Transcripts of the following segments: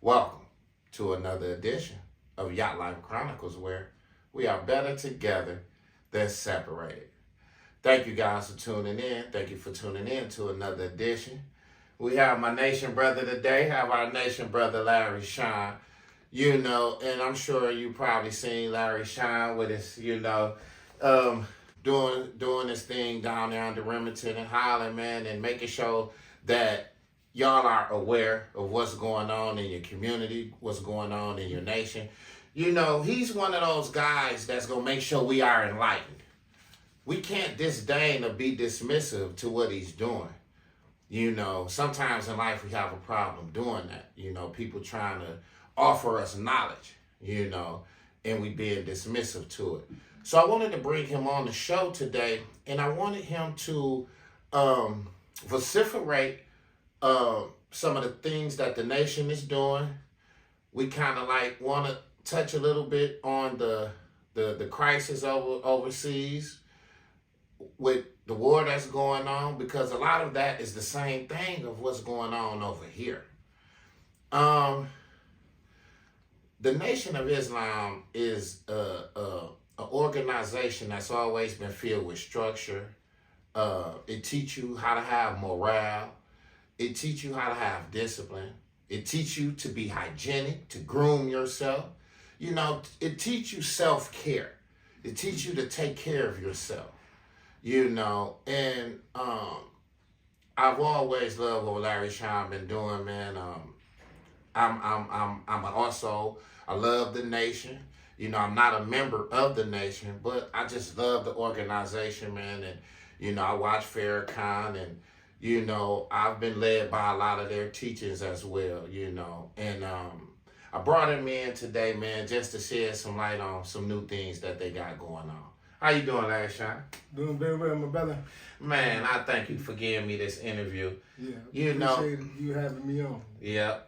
Welcome to another edition of Yacht Life Chronicles, where we are better together than separated. Thank you guys for tuning in. Thank you for tuning in to another edition. We have my nation brother today, have our nation brother Larry Shine. And I'm sure you probably seen Larry Shine with his, doing this thing down there under Remington and Highland, man, and making sure that y'all are aware of what's going on in your community, what's going on in your nation. He's one of those guys that's going to make sure we are enlightened. We can't disdain or be dismissive to what he's doing. Sometimes in life we have a problem doing that. People trying to offer us knowledge, and we being dismissive to it. So I wanted to bring him on the show today, and I wanted him to vociferate some of the things that the nation is doing. We kind of want to touch a little bit on the crisis overseas with the war that's going on, because a lot of that is the same thing of what's going on over here. The Nation of Islam is an organization that's always been filled with structure. It teaches you how to have morale. It teaches you how to have discipline. It teaches you to be hygienic, to groom yourself. It teaches you self-care. It teaches you to take care of yourself. And I've always loved what Larry Shine been doing, man. I love the nation. I'm not a member of the nation, but I just love the organization, man. And I watch Farrakhan, and I've been led by a lot of their teachings as well. And I brought him in today, man, just to shed some light on some new things that they got going on. How you doing, Larry Shine? Doing very well, my brother. Man, I thank you for giving me this interview. Yeah, appreciate you having me on. Yeah.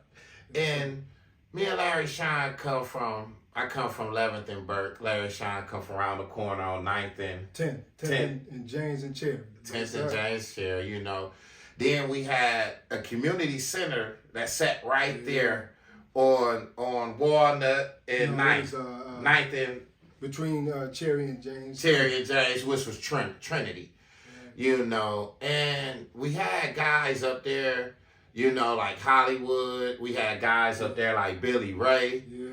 And me and Larry Shine come from 11th and Burke. Larry Shine come from around the corner on 9th and 10th and James and Cherry. 10th and James Cherry, Then we had a community center that sat right there on Walnut and 9th and between Cherry and James. Cherry and James, which was Trinity. And we had guys up there, like Hollywood. We had guys up there like Billy Ray. Yeah.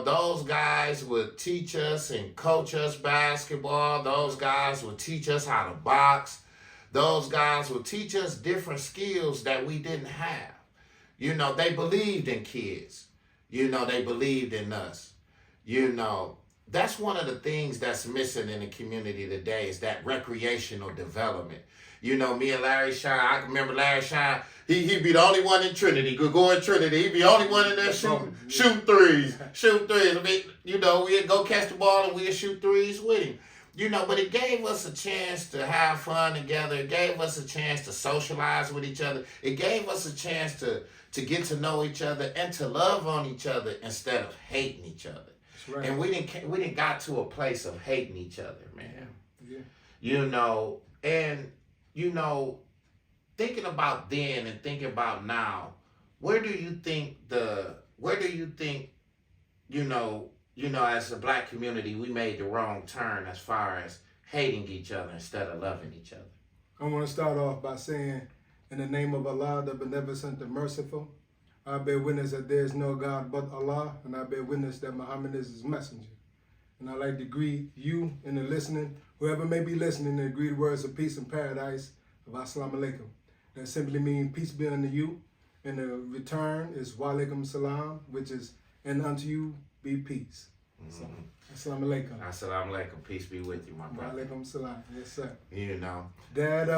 Those guys would teach us and coach us basketball. Those guys would teach us how to box. Those guys would teach us different skills that we didn't have. They believed in kids. They believed in us. That's one of the things that's missing in the community today, is that recreational development. Me and Larry Shine, I remember Larry Shine, he'd be the only one in Trinity, could go in Trinity. He'd be the only one in there shooting threes. I mean, we'd go catch the ball and we'd shoot threes with him. But it gave us a chance to have fun together. It gave us a chance to socialize with each other. It gave us a chance to get to know each other and to love on each other instead of hating each other. Right. And we didn't got to a place of hating each other, man. Yeah. Thinking about then and thinking about now, where do you think as a black community, we made the wrong turn as far as hating each other instead of loving each other? I want to start off by saying, in the name of Allah, the Beneficent, the Merciful, I bear witness that there is no God but Allah, and I bear witness that Muhammad is his messenger. And I'd like to greet you and the listening, whoever may be listening, and greet words of peace and paradise of Assalamu alaikum. That simply means peace be unto you, and the return is wa alaikum salam, which is, and unto you be peace. So, Assalamu alaikum. Assalamu alaikum. Peace be with you, my brother. Wa alaikum salam. Yes, sir. That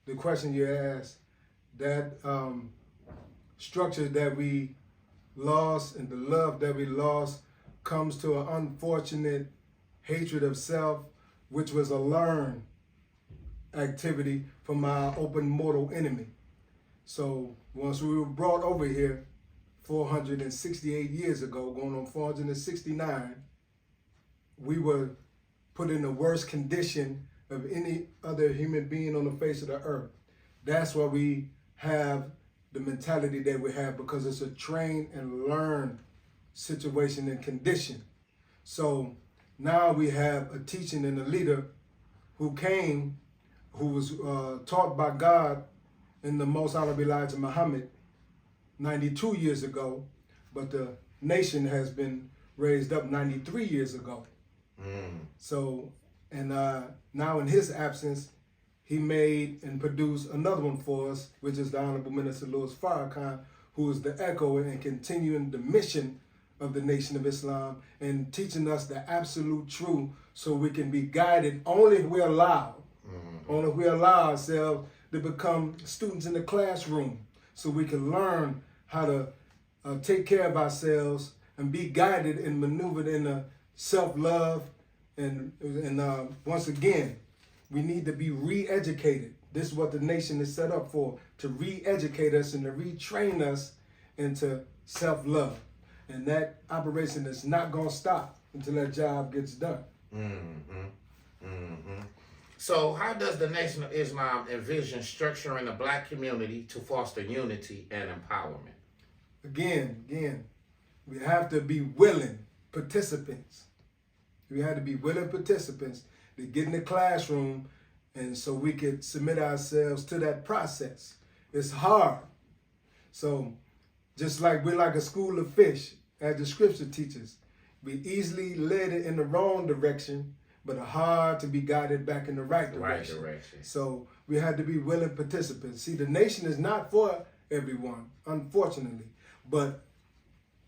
the question you asked, that structure that we lost and the love that we lost comes to an unfortunate hatred of self, which was a learned activity from our open mortal enemy. So once we were brought over here 468 years ago, going on 469, we were put in the worst condition of any other human being on the face of the earth. That's why we have the mentality that we have, because it's a train and learn situation and condition. So now we have a teaching and a leader who came, who was taught by God in the Most Honorable Elijah Muhammad 92 years ago, but the nation has been raised up 93 years ago. So, and now in his absence, he made and produced another one for us, which is the Honorable Minister Louis Farrakhan, who is the echo and continuing the mission of the Nation of Islam and teaching us the absolute truth so we can be guided only if we allow, only if we allow ourselves to become students in the classroom so we can learn how to take care of ourselves and be guided and maneuvered in a self-love. And once again, we need to be re-educated. This is what the nation is set up for, to re-educate us and to retrain us into self-love. And that operation is not going to stop until that job gets done. So how does the Nation of Islam envision structuring the black community to foster unity and empowerment? Again, we have to be willing participants. We have to be willing participants to get in the classroom, and so we could submit ourselves to that process. It's hard. So just like we're like a school of fish, as the scripture teaches, we easily led it in the wrong direction, but are hard to be guided back in the right direction. So we had to be willing participants. See, the nation is not for everyone, unfortunately, but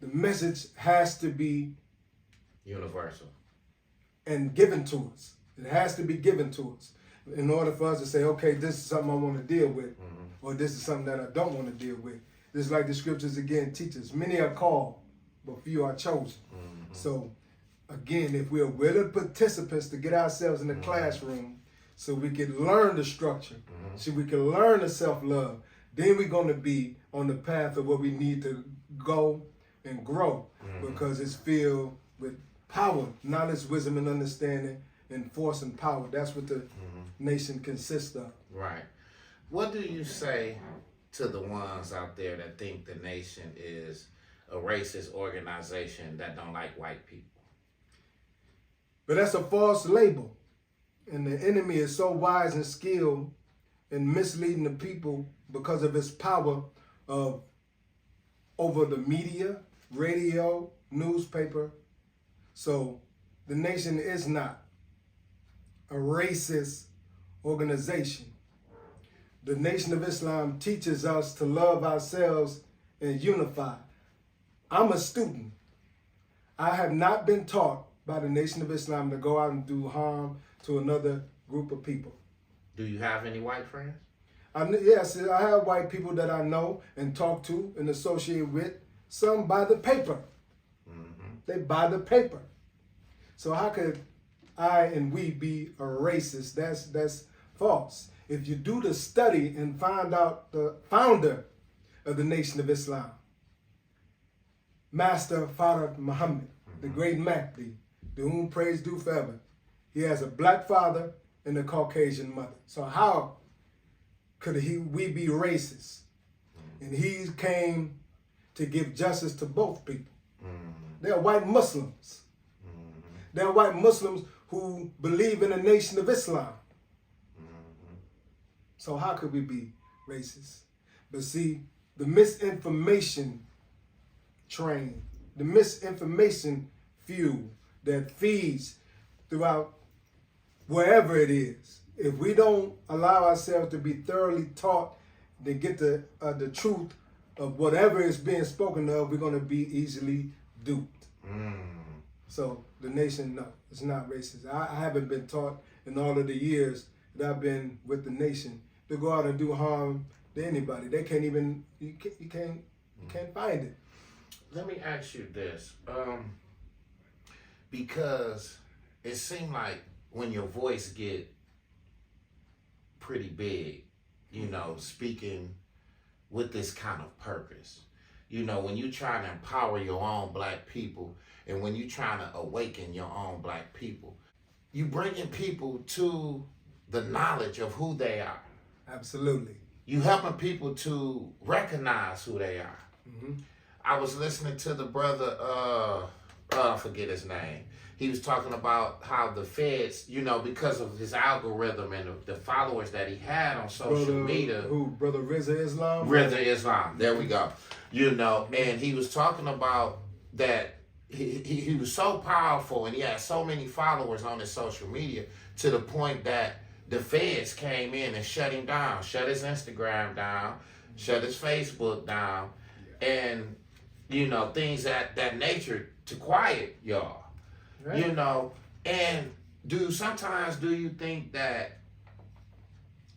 the message has to be universal and given to us. It has to be given to us in order for us to say, okay, this is something I want to deal with, or this is something that I don't want to deal with. Just like the scriptures again teach us, many are called, but few are chosen. So again, if we're willing participants to get ourselves in the classroom so we can learn the structure, so we can learn the self-love, then we're going to be on the path of where we need to go and grow, because it's filled with power, knowledge, wisdom, and understanding, and force and power. That's what the nation consists of. Right. What do you say to the ones out there that think the nation is a racist organization that don't like white people? But that's a false label. And the enemy is so wise and skilled in misleading the people because of his power of over the media, radio, newspaper. So the nation is not a racist organization. The Nation of Islam teaches us to love ourselves and unify. I'm a student. I have not been taught by the Nation of Islam to go out and do harm to another group of people. Do you have any white friends? Yes, I have white people that I know and talk to and associate with. Some buy the paper. They buy the paper. So how could I and we be a racist? That's false. If you do the study and find out the founder of the Nation of Islam, Master Father Muhammad, the great Mahdi, to whom praise due forever, he has a black father and a Caucasian mother. So how could we be racist? And he came to give justice to both people. They're white Muslims. They're white Muslims who believe in the Nation of Islam. So how could we be racist? But see, the misinformation train, the misinformation fuel that feeds throughout wherever it is, if we don't allow ourselves to be thoroughly taught to get the truth of whatever is being spoken of, we're going to be easily duped. So the nation, no, it's not racist. I haven't been taught in all of the years that I've been with the nation to go out and do harm to anybody. They can't even, you can't find it. Let me ask you this, because it seemed like when your voice get pretty big, you know, speaking with this kind of purpose, you know, when you try to empower your own black people and when you trying to awaken your own black people, you bringing people to the knowledge of who they are. Absolutely. you helping people to recognize who they are. Mm-hmm. I was listening to the brother, I forget his name. He was talking about how the feds, because of his algorithm and the followers that he had on social media. Who, Brother Rizza Islam? Rizza Islam, there we go. And he was talking about that he was so powerful and he had so many followers on his social media to the point that the feds came in and shut him down, shut his Instagram down, shut his Facebook down, and, things that nature to quiet y'all. Right. And sometimes do you think that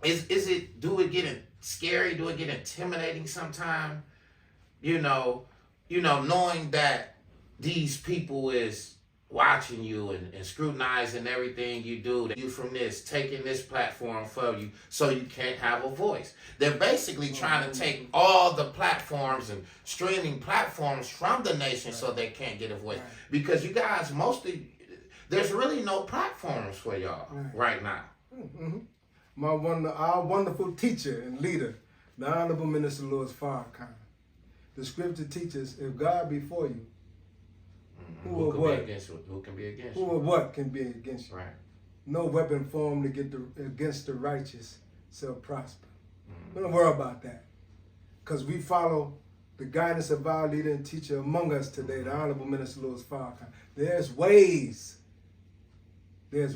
do it get scary? Do it get intimidating sometimes? Knowing that these people is watching you and scrutinizing everything you do, that you from this, taking this platform from you so you can't have a voice. They're basically trying to take all the platforms and streaming platforms from the nation so they can't get a voice. Because you guys there's really no platforms for y'all right now. Mm-hmm. Our wonderful teacher and leader, the Honorable Minister Louis Farrakhan. The scripture teaches, if God be for you, who can be against you? Who or what can be against you? Right. No weapon formed against the righteous shall prosper. We don't worry about that. Because we follow the guidance of our leader and teacher among us today, the Honorable Minister Louis Farrakhan. There's ways. The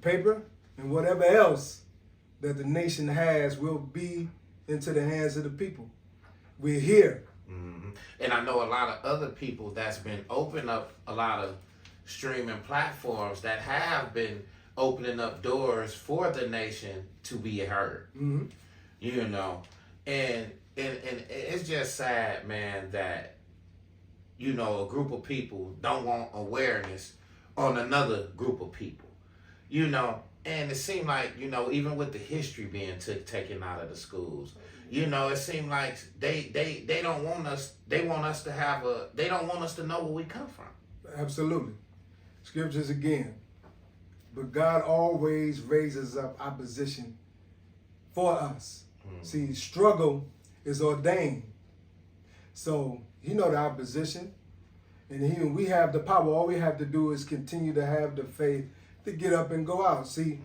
paper and whatever else that the nation has will be into the hands of the people. We're here. Mm-hmm. And I know a lot of other people that's been opening up a lot of streaming platforms that have been opening up doors for the nation to be heard. Mm-hmm. And it's just sad, man, that a group of people don't want awareness on another group of people. And it seemed like, even with the history being taken out of the schools, it seemed like they don't want us, they don't want us to know where we come from. Absolutely. Scriptures again. But God always raises up opposition for us. Mm-hmm. See, struggle is ordained. So He know the opposition, and we have the power. All we have to do is continue to have the faith to get up and go out. See,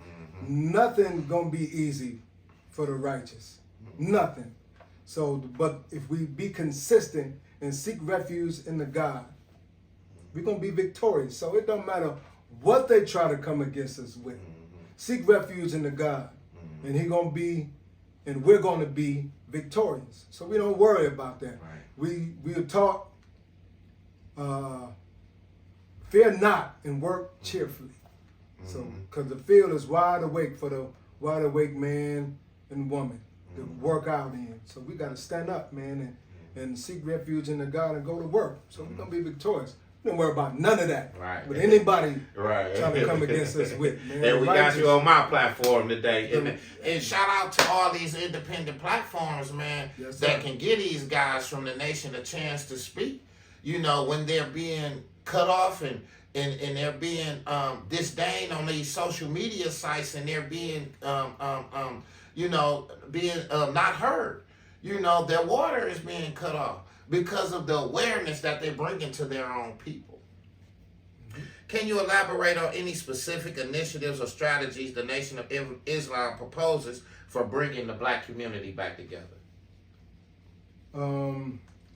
nothing gonna be easy for the righteous. Nothing. So, but if we be consistent and seek refuge in the God, we're gonna be victorious. So it don't matter what they try to come against us with. Seek refuge in the God, and we're gonna be victorious. So we don't worry about that. Right. We are taught, fear not and work cheerfully. So, because the field is wide awake for the wide awake man and woman to work out in. So we got to stand up, man, and seek refuge in the God and go to work. So we're going to be victorious. Don't worry about none of that. Right. But anybody trying to come against us with, man. And we got you on my platform today. And shout out to all these independent platforms, man, that can give these guys from the nation a chance to speak. When they're being cut off and they're being disdained on these social media sites, and they're being being not heard. Their water is being cut off because of the awareness that they bring into their own people. Mm-hmm. Can you elaborate on any specific initiatives or strategies the Nation of Islam proposes for bringing the black community back together?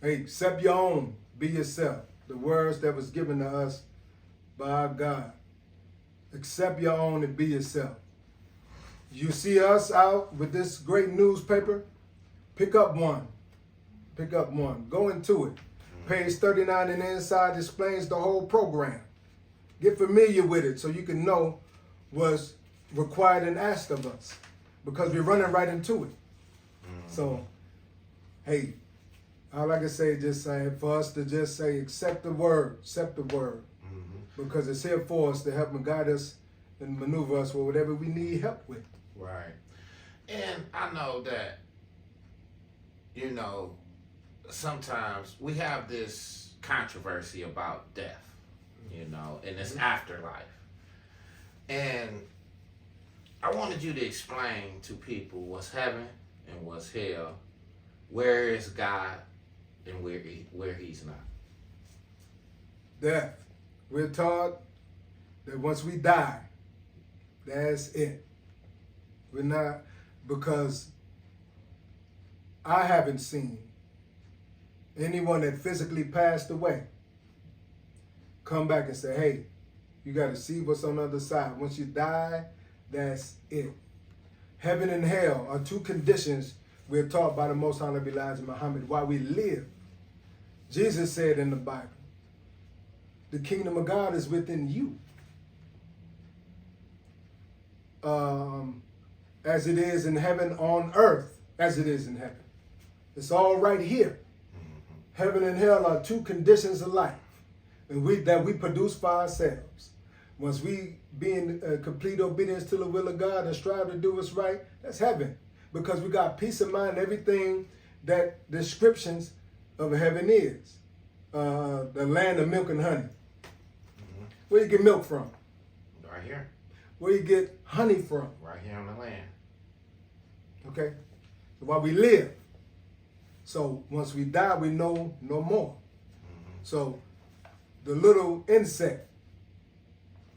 Hey, accept your own, be yourself. The words that was given to us by our God. Accept your own and be yourself. You see us out with this great newspaper? Pick up one. Pick up one. Go into it. Page 39 in the inside explains the whole program. Get familiar with it so you can know what's required and asked of us, because we're running right into it. So, hey, all I can say for us to just say, accept the word, because it's here for us to help and guide us and maneuver us with whatever we need help with. Right. And I know that, sometimes we have this controversy about death, and this afterlife. And I wanted you to explain to people what's heaven and what's hell, where is God and where he's not. Death. We're taught that once we die, that's it. We're not, because I haven't seen anyone that physically passed away come back and say, hey, you got to see what's on the other side. Once you die, that's it. Heaven and hell are two conditions we're taught by the Most Honorable Elijah Muhammad while we live. Jesus said in the Bible, the kingdom of God is within you. As it is in heaven, on earth, as it is in heaven. It's all right here. Heaven and hell are two conditions of life and that we produce for ourselves. Once we be in complete obedience to the will of God and strive to do what's right, that's heaven. Because we got peace of mind, everything that descriptions of heaven is. The land of milk and honey. Where you get milk from? Right here. Where you get honey from? Right here on the land. Okay? So while we live. So once we die, we know no more. So the little insect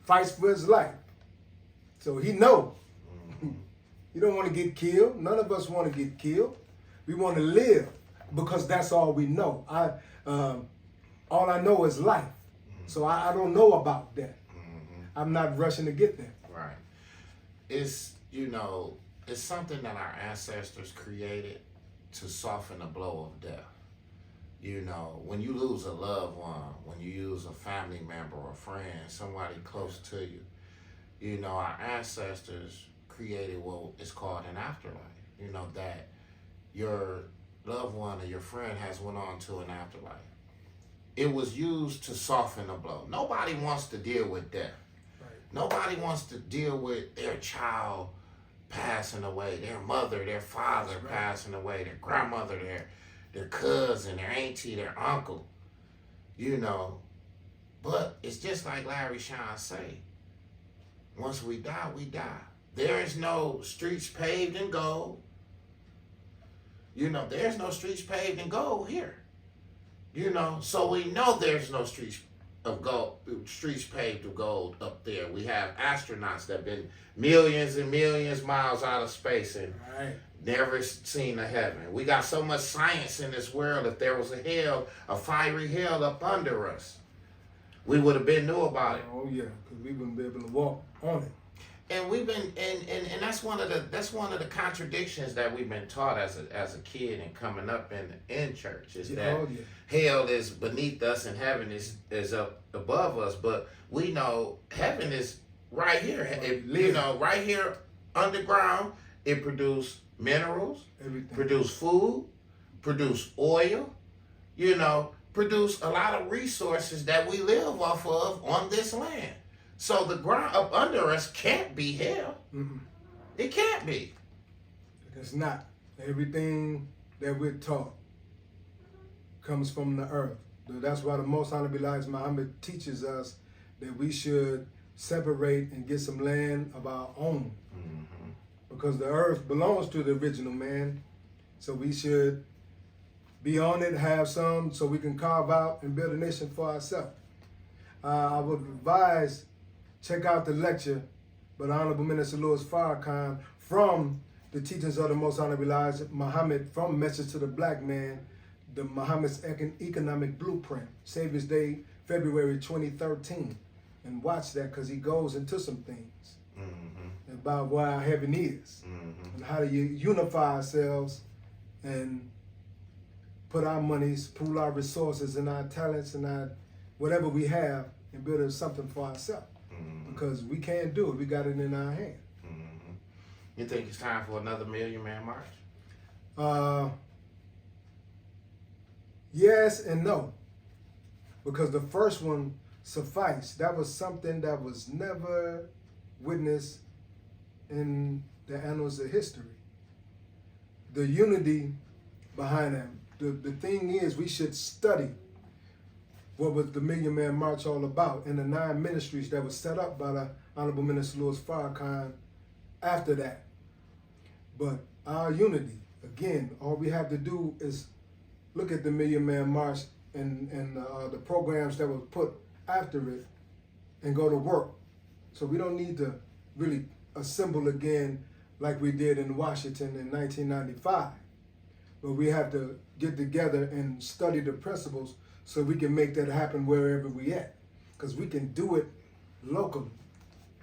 fights for his life. So he know. He don't want to get killed. None of us want to get killed. We want to live because that's all we know. All I know is life. So I don't know about that. I'm not rushing to get there. Right. It's, it's something that our ancestors created to soften the blow of death. When you lose a loved one, when you lose a family member or friend, somebody close to you, our ancestors created what is called an afterlife. That your loved one or your friend has went on to an afterlife. It was used to soften the blow. Nobody wants to deal with death. Right. Nobody wants to deal with their child passing away, their mother, their father passing away, their grandmother, their cousin, their auntie, their uncle. But it's just like Larry Sean say. Once we die, we die. There is no streets paved in gold. There's no streets paved in gold here. So we know there's no streets of gold, streets paved with gold up there. We have astronauts that have been millions and millions miles out of space and never seen a heaven. We got so much science in this world. If there was a fiery hell up under us, we would have been knew about it. Oh yeah, because we wouldn't be able to walk on it. And we've been, and that's one of the contradictions that we've been taught as a kid and coming up in church is that hell is beneath us and heaven is up above us. But we know heaven is right here. Right here underground. It produce minerals, produce food, produce oil. Produce a lot of resources that we live off of on this land. So the ground up under us can't be hell. It can't be. It's not. Everything that we're taught comes from the earth. That's why the Most Honorable Elijah Muhammad teaches us that we should separate and get some land of our own. Because the earth belongs to the original man. So we should be on it, have some, so we can carve out and build a nation for ourselves. I would advise, check out the lecture by the Honorable Minister Louis Farrakhan from the teachings of the Most Honorable Elijah Muhammad from Message to the Black Man, the Muhammad's Economic Blueprint, Savior's Day, February 2013. And watch that because he goes into some things about why heaven is and how to unify ourselves and put our monies, pool our resources and our talents and our whatever we have and build something for ourselves. Because we can't do it. We got it in our hand. You think it's time for another Million Man March? Yes and no. Because the first one sufficed. That was something that was never witnessed in the annals of history. The unity behind them. The thing is, we should study what was the Million Man March all about and the 9 ministries that was set up by the Honorable Minister Louis Farrakhan after that. But our unity, again, all we have to do is look at the Million Man March and the programs that was put after it and go to work. So we don't need to really assemble again like we did in Washington in 1995. But we have to get together and study the principles so we can make that happen wherever we at. Because we can do it locally.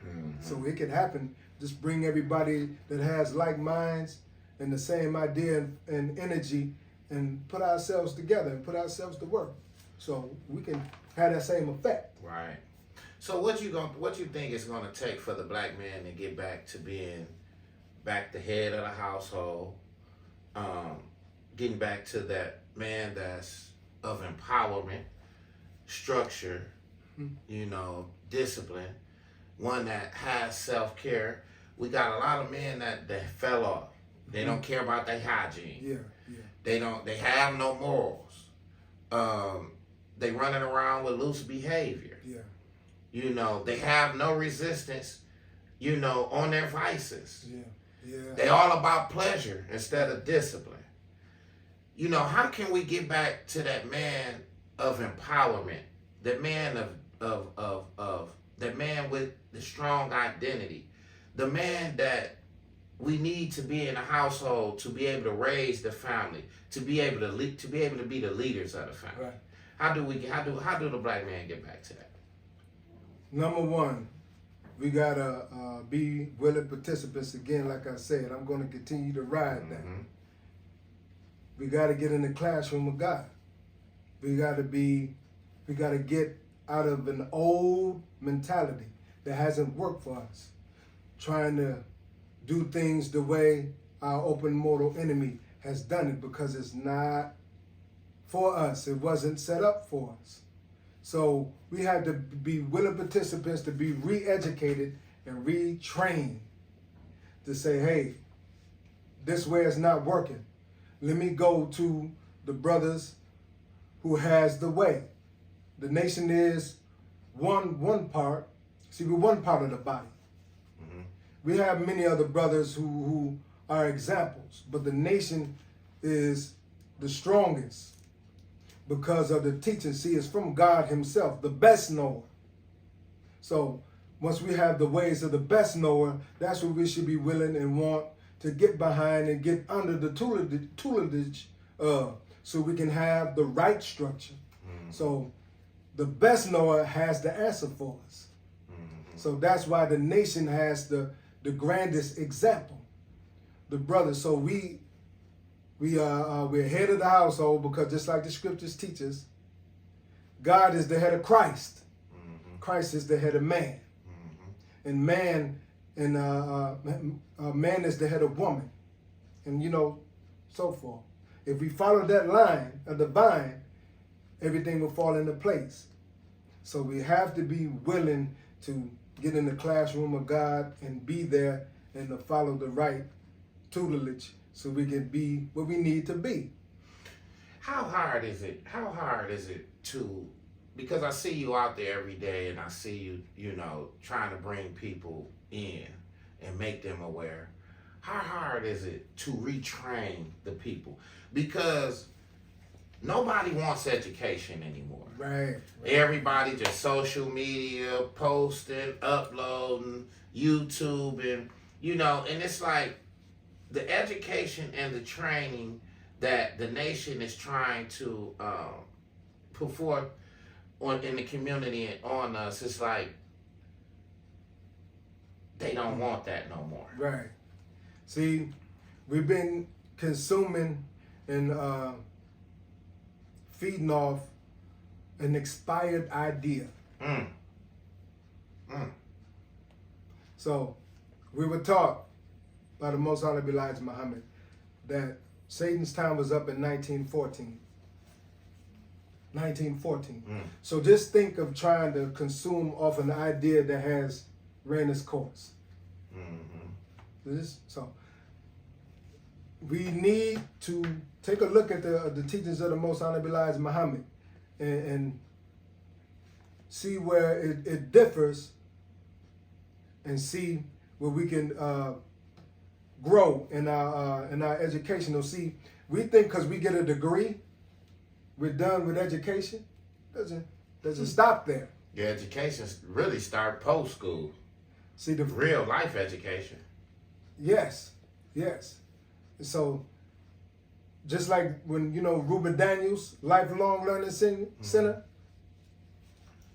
Mm-hmm. So it can happen. Just bring everybody that has like minds and the same idea and energy and put ourselves together and put ourselves to work. So we can have that same effect. Right. So what you think it's gonna take for the black man to get back to being the head of the household, getting back to that man that's of empowerment, structure, discipline, one that has self-care. We got a lot of men that fell off. They don't care about their hygiene. Yeah. They have no morals. They running around with loose behavior. Yeah. They have no resistance, on their vices. Yeah. They all about pleasure instead of discipline. How can we get back to that man of empowerment, that man of that man with the strong identity, the man that we need to be in a household to be able to raise the family, to be able to be the leaders of the family. Right. How do the black man get back to that? Number one, we gotta be willing participants again. Like I said, I'm gonna continue to ride that. We gotta get in the classroom of God. We gotta get out of an old mentality that hasn't worked for us, trying to do things the way our open mortal enemy has done it, because it's not for us. It wasn't set up for us. So we have to be willing participants to be re-educated and retrained to say, hey, this way is not working. Let me go to the brothers who has the way. The nation is one part. See, we're one part of the body. Mm-hmm. We have many other brothers who are examples, but the nation is the strongest because of the teaching. See, it's from God himself, the best knower. So once we have the ways of the best knower, that's what we should be willing and want to get behind and get under the tutelage so we can have the right structure. Mm-hmm. So the best knower has the answer for us. Mm-hmm. So that's why the nation has the grandest example, the brothers. So we're head of the household because just like the scriptures teach us, God is the head of Christ. Mm-hmm. Christ is the head of man. Mm-hmm. And man is the head of woman. And so forth. If we follow that line of the vine, everything will fall into place. So we have to be willing to get in the classroom of God and be there and to follow the right tutelage so we can be what we need to be. How hard is it to, because I see you out there every day and I see you, trying to bring people in and make them aware. How hard is it to retrain the people? Because nobody wants education anymore. Right. Everybody just social media, posting, uploading, YouTube, and and it's like the education and the training that the nation is trying to put forth in the community and on us. It's like they don't want that no more. Right. See, we've been consuming and feeding off an expired idea. So we were taught by the Most Honorable Elijah Muhammad that Satan's time was up in 1914. So just think of trying to consume off an idea that has ran its course. So we need to take a look at the teachings of the Most Honorable Elijah Muhammad and see where it differs and see where we can grow in our educational. See, we think because we get a degree, we're done with education. Doesn't stop there. Your education really start post school. See the Real life education. Yes. So, just like when Ruben Daniels Lifelong Learning Center,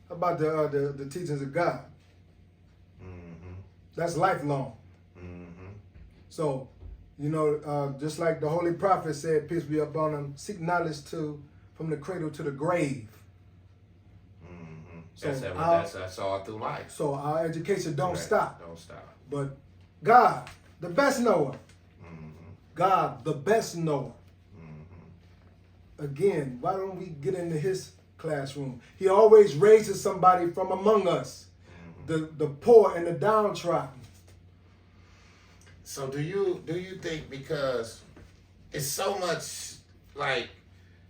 how about the teachings of God? That's lifelong. So, just like the Holy Prophet said, peace be upon him, seek knowledge from the cradle to the grave. So that's all through life. So our education don't stop. Don't stop. But God, the best knower. God, the best knower. Again, why don't we get into his classroom? He always raises somebody from among us, the poor and the downtrodden. So do you think, because it's so much, like,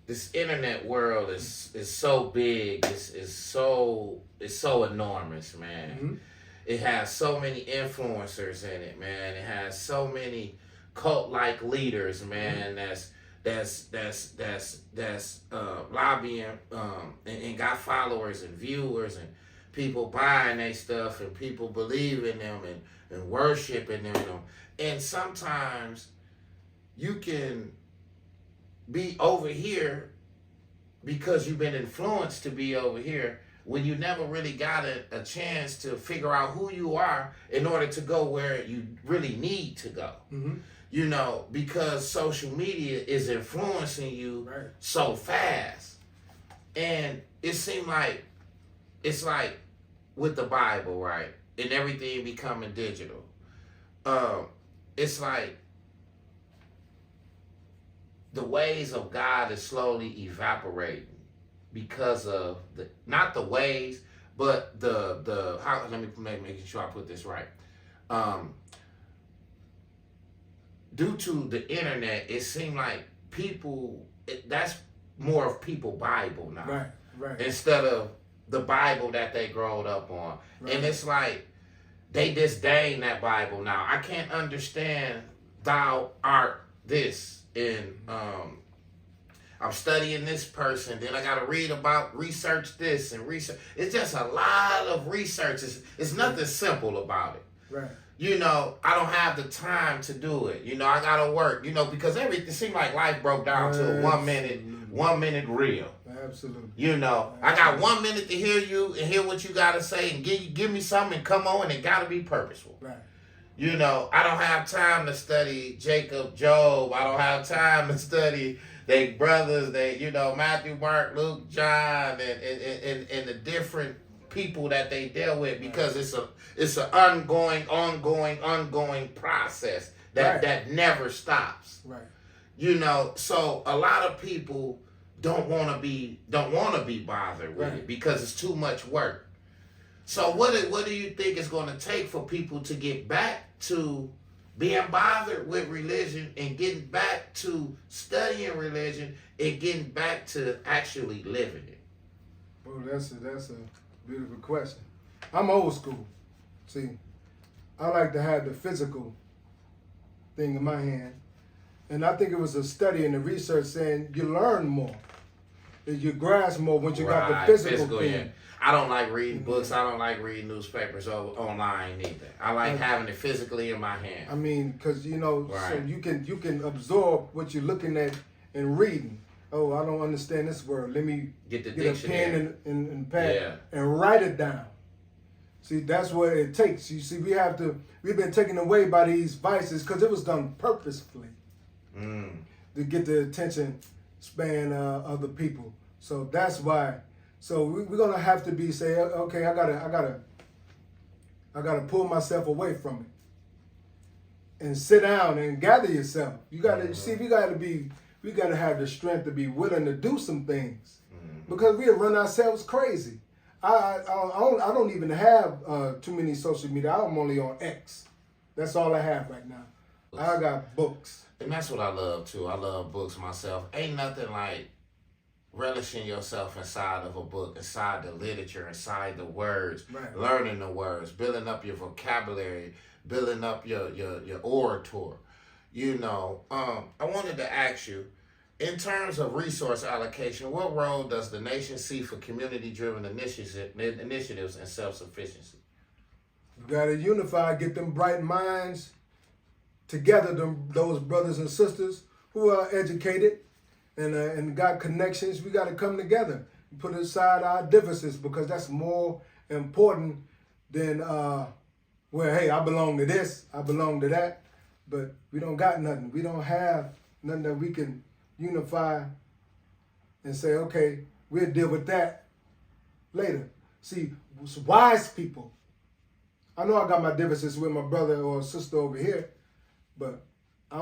this internet world is so big, it's so enormous, man. It has so many influencers in it, man. It has so many cult-like leaders, man. That's lobbying and got followers and viewers and people buying their stuff and people believe in them and worshiping them. And sometimes you can be over here because you've been influenced to be over here when you never really got a chance to figure out who you are in order to go where you really need to go. Because social media is influencing you so fast. And it seemed like it's like with the Bible, right? And everything becoming digital. It's like the ways of God is slowly evaporating because of not the ways, but how, let me make sure I put this right. Due to the internet, it seemed like that's more of people Bible now. Right. Instead of the Bible that they growed up on. Right. And it's like they disdain that Bible now. I can't understand thou art this. And I'm studying this person. Then I got to research this and research. It's just a lot of research. It's nothing simple about it. Right. I don't have the time to do it. I got to work, because everything seemed like life broke down to a 1 minute reel. Absolutely. I got 1 minute to hear you and hear what you got to say and give me something and come on, and it got to be purposeful. Right. I don't have time to study Jacob, Job. I don't have time to study they brothers, Matthew, Mark, Luke, John, and the different people that they deal with, because it's an ongoing process that never stops. Right. So a lot of people don't want to be bothered with it because it's too much work. So what do you think it's going to take for people to get back to being bothered with religion and getting back to studying religion and getting back to actually living it? Well, that's a beautiful question. I'm old school. See, I like to have the physical thing in my hand. And I think it was a study and the research saying you learn more. You grasp more when you got the physical thing. Yeah. I don't like reading books. I don't like reading newspapers online either. I like having it physically in my hand. I mean, because so you can absorb what you're looking at and reading. Oh, I don't understand this word. Let me get a pen and pad and write it down. See, that's what it takes. You see, we've been taken away by these vices because it was done purposefully to get the attention span of the people. So that's why. So we're gonna have to say, okay, I gotta pull myself away from it and sit down and gather yourself. You gotta see. We gotta have the strength to be willing to do some things because we'll run ourselves crazy. I don't even have too many social media. I'm only on X. That's all I have right now. I got books. And that's what I love too. I love books myself. Ain't nothing like relishing yourself inside of a book, inside the literature, inside the words, Right. learning the words, building up your vocabulary, building up your orator. I wanted to ask you, in terms of resource allocation, what role does the nation see for community-driven initiatives and self-sufficiency? You got to unify, get them bright minds together, those brothers and sisters who are educated and got connections. We got to come together and put aside our differences, because that's more important than hey, I belong to this, I belong to that, but we don't got nothing. We don't have nothing that we can unify and say, okay, we'll deal with that later. See, wise people, I know I got my differences with my brother or sister over here, but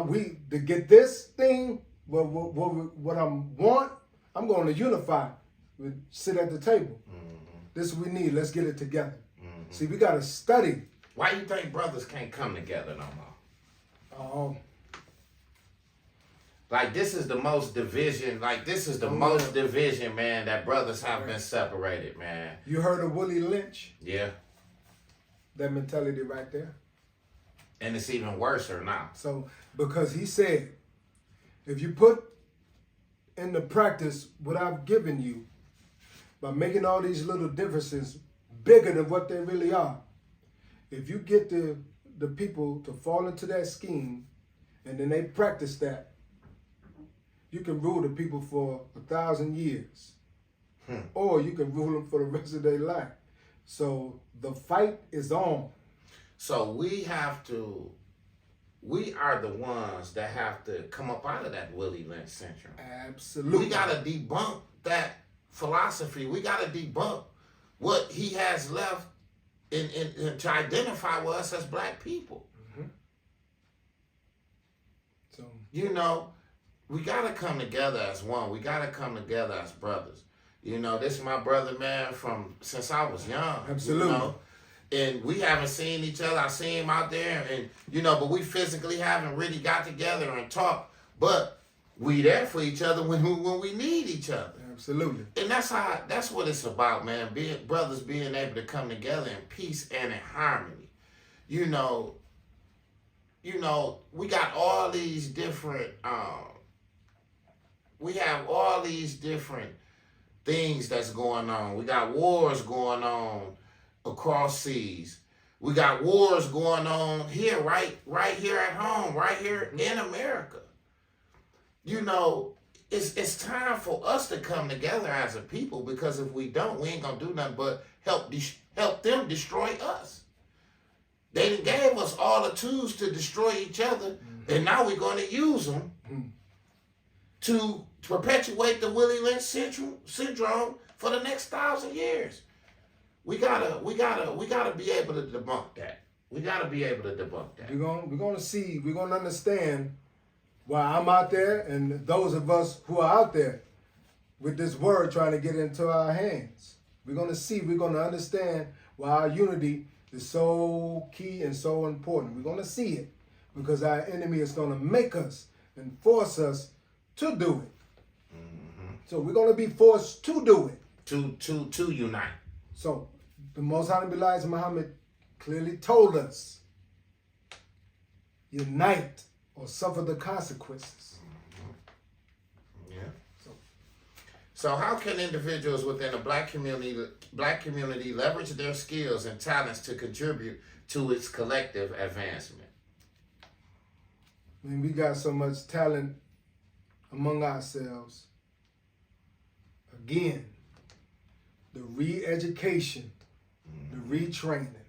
we to get this thing, what I want, I'm going to unify. We sit at the table. Mm-hmm. This is what we need. Let's get it together. Mm-hmm. See, we got to study. Why you think brothers can't come together no more? Like, this is the most division. Like, this is the most division, man, that brothers have been separated, man. You heard of Willie Lynch? Yeah. That mentality right there. And it's even worse now. So, because he said, if you put into practice what I've given you, by making all these little differences bigger than what they really are, if you get the people to fall into that scheme and then they practice that, you can rule the people for 1,000 years. Or you can rule them for the rest of their life. So the fight is on. So we are the ones that have to come up out of that Willie Lynch syndrome. Absolutely. We got to debunk that philosophy. We got to debunk what he has left in to identify with us as black people. Mm-hmm. So, we got to come together as one. We got to come together as brothers. This is my brother, man, since I was young. Absolutely. And we haven't seen each other. I seen him out there, and but we physically haven't really got together and talked. But we there for each other when we need each other. Absolutely. And that's what it's about, man. Brothers being able to come together in peace and in harmony. We got all these different. We have all these different things that's going on. We got wars going on across seas. We got wars going on here, right here at home, right here in America. It's time for us to come together as a people, because if we don't, we ain't gonna do nothing but help them destroy us. They done gave us all the tools to destroy each other, and now we're gonna use them to perpetuate the Willie Lynch syndrome for the next 1,000 years. We gotta be able to debunk that. We gotta be able to debunk that. We're gonna understand why I'm out there and those of us who are out there with this word trying to get into our hands. We're gonna understand why our unity is so key and so important. We're gonna see it, because our enemy is gonna make us and force us to do it. Mm-hmm. So we're gonna be forced to do it. To unite. So the Most High Elijah Muhammad clearly told us, unite or suffer the consequences. Mm-hmm. Yeah. So how can individuals within a black community leverage their skills and talents to contribute to its collective advancement? I mean, we got so much talent among ourselves. Again, the re-education, the retraining.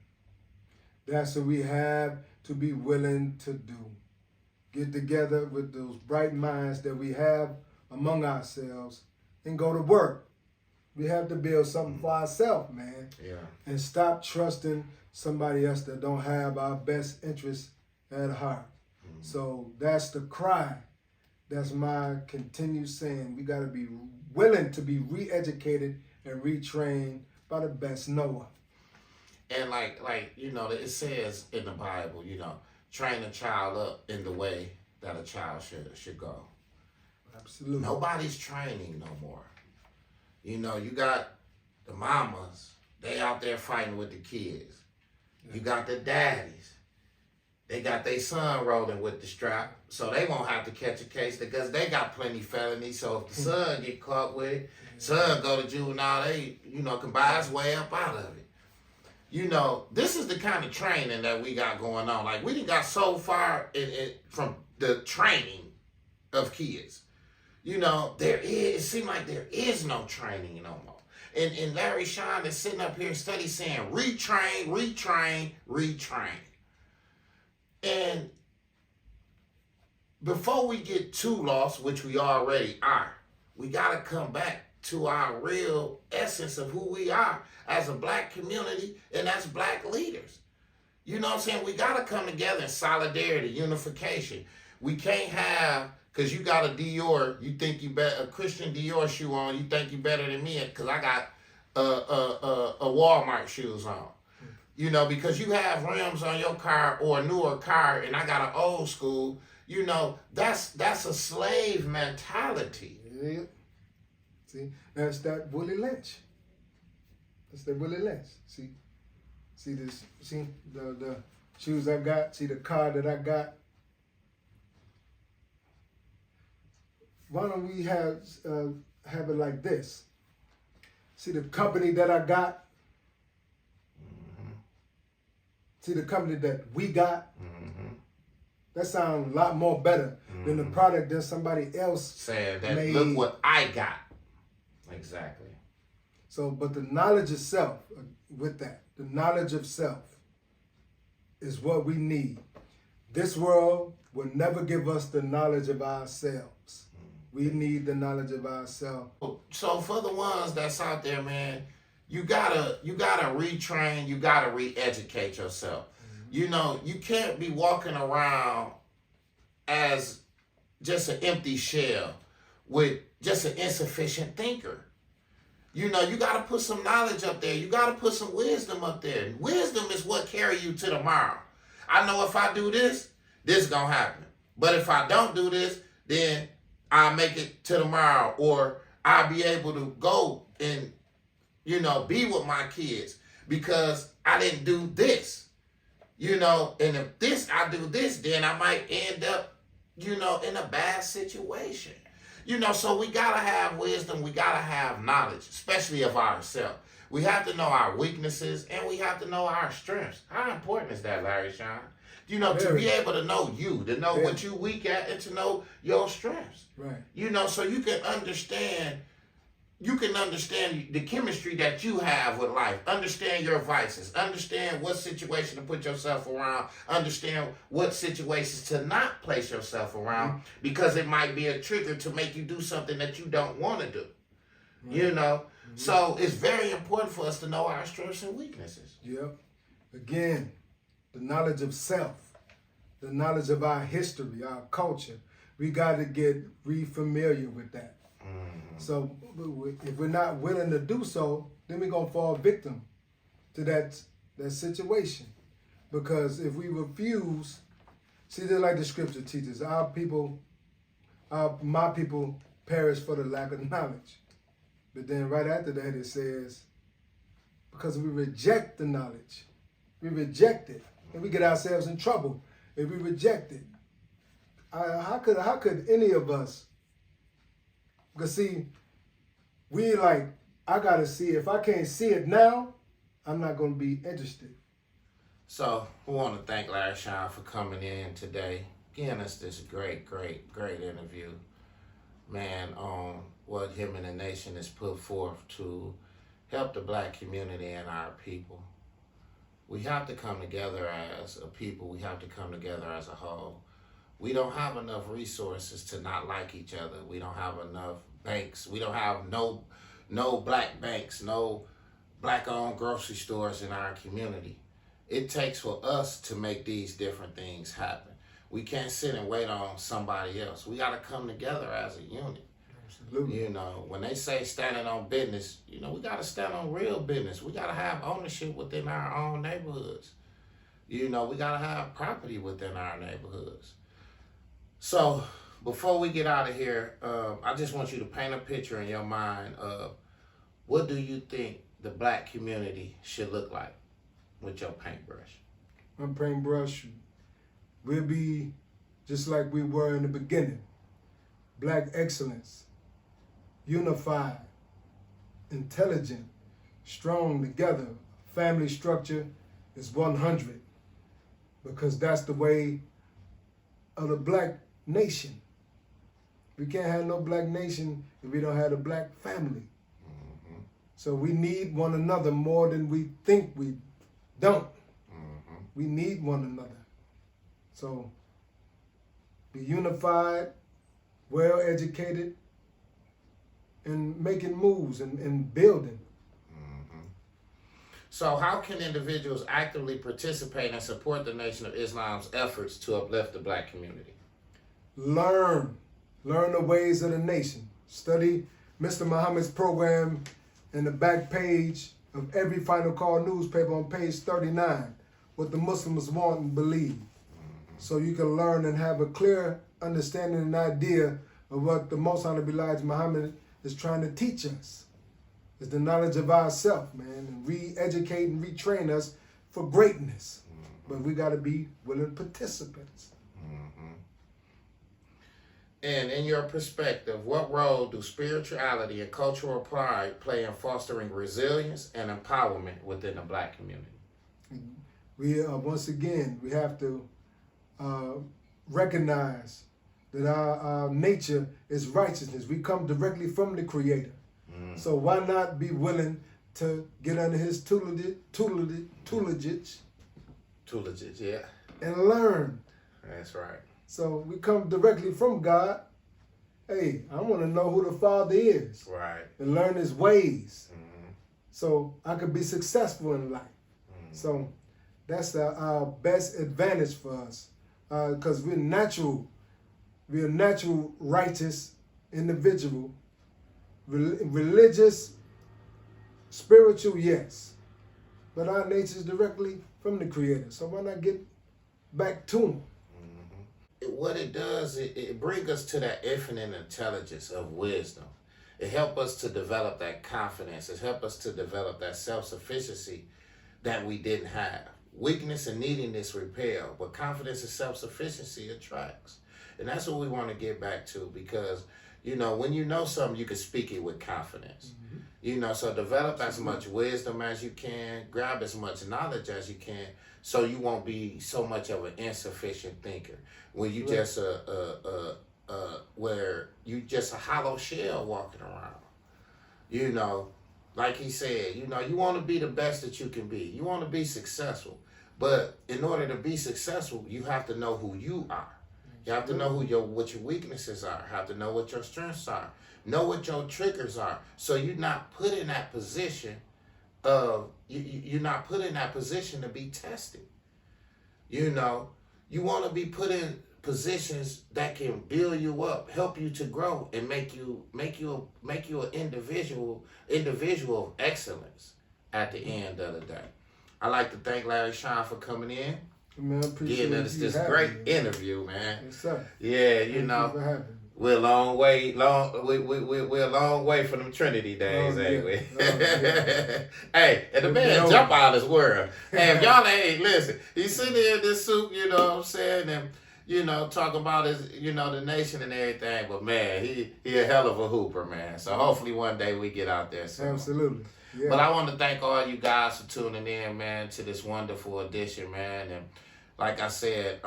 That's what we have to be willing to do. Get together with those bright minds that we have among ourselves and go to work. We have to build something for ourselves, man. Yeah. And stop trusting somebody else that don't have our best interests at heart. Mm-hmm. So that's the cry. That's my continued saying. We got to be willing to be re-educated and retrained by the best knower. And like it says in the Bible, train a child up in the way that a child should go. Absolutely. Nobody's training no more. You know, you got the mamas, they out there fighting with the kids. You got the daddies. They got their son rolling with the strap, so they won't have to catch a case because they got plenty felonies. So if the son get caught with it, son go to juvenile, they, can buy his way up out of it. This is the kind of training that we got going on. Like, we done got so far from the training of kids. It seems like there is no training no more. And Larry Sean is sitting up here study saying, retrain, retrain, retrain. And before we get too lost, which we already are, we got to come back to our real essence of who we are as a black community and as black leaders. You know what I'm saying? We got to come together in solidarity, unification. We can't have, because you got a Dior, you think you a Christian Dior shoe on, you think you better than me because I got a Walmart shoes on. Because you have rims on your car or a newer car and I got an old school, that's a slave mentality. Yeah. See, that's that Willie Lynch. That's that Willie Lynch. See this, see the shoes I got, see the car that I got. Why don't we have it like this? See the company that I got. See the company that we got. That sounds a lot more better than the product that somebody else saying that made. Look what I got. Exactly. So, but the knowledge of self, with that, the knowledge of self is what we need. This world will never give us the knowledge of ourselves. We need the knowledge of ourselves. So for the ones that's out there, man, you gotta retrain, you gotta re-educate yourself. You can't be walking around as just an empty shell with just an insufficient thinker. You gotta put some knowledge up there. You gotta put some wisdom up there. Wisdom is what carry you to tomorrow. I know if I do this, this gonna happen. But if I don't do this, then I'll make it to tomorrow, or I'll be able to go and, be with my kids because I didn't do this, and if I do this, then I might end up, in a bad situation. So we gotta have wisdom, we gotta have knowledge, especially of ourselves. We have to know our weaknesses and we have to know our strengths. How important is that, Larry Sean? To be able to know you, to know what you weak at, and to know your strengths. Right. So you can understand the chemistry that you have with life, understand your vices, understand what situation to put yourself around, understand what situations to not place yourself around, because it might be a trigger to make you do something that you don't want to do. Right. So it's very important for us to know our strengths and weaknesses. Yep. Again, the knowledge of self, the knowledge of our history, our culture. We got to get re-familiar with that. So if we're not willing to do so, then we're going to fall victim to that situation. Because if we refuse, see, they're like the scripture teaches, my people perish for the lack of knowledge. But then right after that it says, because we reject the knowledge, we reject it, and we get ourselves in trouble if we reject it. How could any of us? Because see, I gotta see. If I can't see it now, I'm not gonna be interested. So we want to thank Larry Sean for coming in today, giving us this great interview, man, on what him and the nation has put forth to help the black community and our people. We have to come together as a people. We have to come together as a whole. We don't have enough resources to not like each other. We don't have enough banks. We don't have no black banks, no black-owned grocery stores in our community. It takes for us to make these different things happen. We can't sit and wait on somebody else. We got to come together as a unit. Absolutely. When they say standing on business, we got to stand on real business. We got to have ownership within our own neighborhoods. We got to have property within our neighborhoods. So before we get out of here, I just want you to paint a picture in your mind of what do you think the black community should look like with your paintbrush? My paintbrush will be just like we were in the beginning. Black excellence, unified, intelligent, strong together. Family structure is 100 because that's the way of the black nation. We can't have no black nation if we don't have a black family. Mm-hmm. So we need one another more than we think we don't. Mm-hmm. We need one another. So be unified, well educated, and making moves and building. Mm-hmm. So how can individuals actively participate and support the Nation of Islam's efforts to uplift the black community? Learn the ways of the nation. Study Mr. Muhammad's program in the back page of every Final Call newspaper on page 39, what the Muslims want and believe. Mm-hmm. So you can learn and have a clear understanding and idea of what the Most Honorable Elijah Muhammad is trying to teach us. It's the knowledge of ourselves, man, and re-educate and retrain us for greatness. Mm-hmm. But we got to be willing participants. Mm-hmm. And in your perspective, what role do spirituality and cultural pride play in fostering resilience and empowerment within the black community? We once again, we have to recognize that our nature is righteousness. We come directly from the Creator. Mm. So why not be willing to get under His tutelage, yeah, and learn? That's right. So we come directly from God. Hey, I want to know who the Father is. Right. And learn His ways. Mm-hmm. So I could be successful in life. Mm-hmm. So that's our best advantage for us. Because we're natural righteous individual. Religious, spiritual, yes. But our nature is directly from the Creator. So why not get back to Him? What it does, it brings us to that infinite intelligence of wisdom. It helps us to develop that confidence. It helps us to develop that self-sufficiency that we didn't have. Weakness and neediness repel, but confidence and self-sufficiency attracts. And that's what we want to get back to, because, you know, when you know something, you can speak it with confidence. Mm-hmm. You know, so develop as much wisdom as you can, grab as much knowledge as you can, so you won't be so much of an insufficient thinker. When you just where you just a hollow shell walking around. You know, like he said, you know, you want to be the best that you can be. You want to be successful. But in order to be successful, you have to know who you are. You have to know what your weaknesses are. You have to know what your strengths are. Know what your triggers are. So you're not put in that position of you're not put in that position to be tested. You know, you want to be put in positions that can build you up, help you to grow, and make you an individual of excellence at the end of the day. I'd like to thank Larry Sean for coming in. Man, I appreciate us this great interview, man. Yes, sir. Yeah, you know, we're a long way from them Trinity days, ain't we? Hey, and the man jump out of this world. Hey, if y'all ain't listen, he's sitting here in this suit, you know what I'm saying, and you know, talking about his, you know, the nation and everything, but man, he a hell of a hooper, man. So hopefully one day we get out there soon. Absolutely. Yeah. But I want to thank all you guys for tuning in, man, to this wonderful edition, man. And like I said,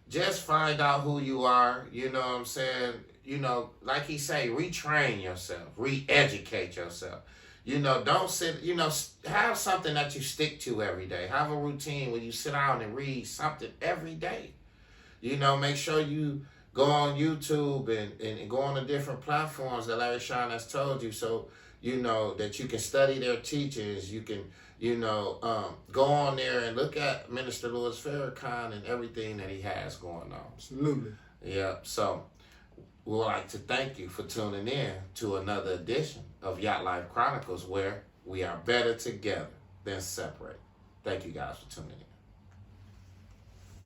just find out who you are, you know what I'm saying? You know, like he say, retrain yourself, re-educate yourself. You know, don't sit, you know, have something that you stick to every day. Have a routine where you sit down and read something every day. You know, make sure you go on YouTube and go on the different platforms that Larry Sean has told you, so you know that you can study their teachings. You can, you know, go on there and look at Minister Louis Farrakhan and everything that he has going on. Absolutely. Yeah, so we would like to thank you for tuning in to another edition of Yacht Life Chronicles, where we are better together than separate. Thank you guys for tuning in.